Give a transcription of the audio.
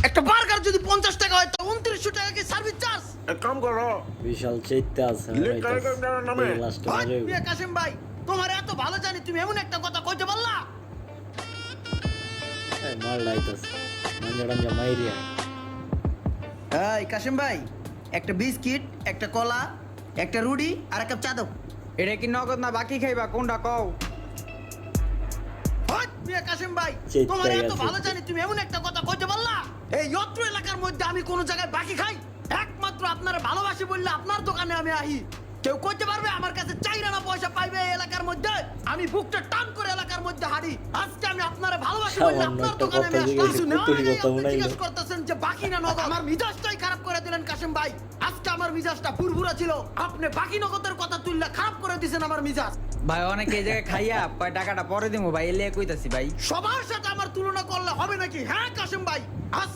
একটা বার্গার যদি 50 টাকা হয় তো 2900 টাকা কি সার্ভিস চার্জ? এক কাম করো, বিশাল চাইতে আছে লিখ কারিগরের নামে। লাস্টে ওই মারে মিয়া কাসেম ভাই, তোমার এত ভালো জানি তুমি এমন একটা কথা কইতে পারলা? মার লাইতাছে মাঞ্জাডাঞ্জা মাইরিয়া। এই কাসেম ভাই, একটা বিস্কিট, একটা কলা, একটা রুটি আর এক কাপ চা দাও। এটা কি নগদ না বাকি খাইবা কোনটা কও? ওই মিয়া কাসেম ভাই, চেষ্টা তোমার এত গেছে। ভালো জানি তুমি এমন একটা কথা কইতে পারলা? এই অত্র এলাকার মধ্যে আমি কোন জায়গায় বাকি খাই? একমাত্র আপনারা ভালোবাসি বললে আপনার দোকানে আমি আহি। কেউ কইতে পারবে আমার কাছে চাইরানা পয়সা পাইবে এই এলাকার মধ্যে? আমি বুকটা টান করে এলাকার মধ্যে হাঁটি। আজকে আমি আপনারা ভালোবাসি বললে সামান্য আপনার একটা দোকানে আমি কথা আসলাম। জিজ্ঞেস কিছু নেওয়া পুতুলি নেই, কথা আপনি মনে জিজ্ঞেস হইলো। করতেছেন যে বাকি না নগদ। আমার মিজাজটাই খারাপ করে দিলেন কাসেম ভাই। আজকে আমার মিজাজটা ফুরফুরা ছিল, আপনি বাকি নগদের কথা তুললে খারাপ করে দিয়েছেন আমার মিজাজ। ভাই অনেকে এই জায়গায় খাইয়া কয় টাকাটা পরে দিমু ভাই, এলিয়া কইতাছি ভাই। সবার সাথে আমার তুলনা করলে হবে নাকি? হ্যাঁ কাসেম ভাই, আজ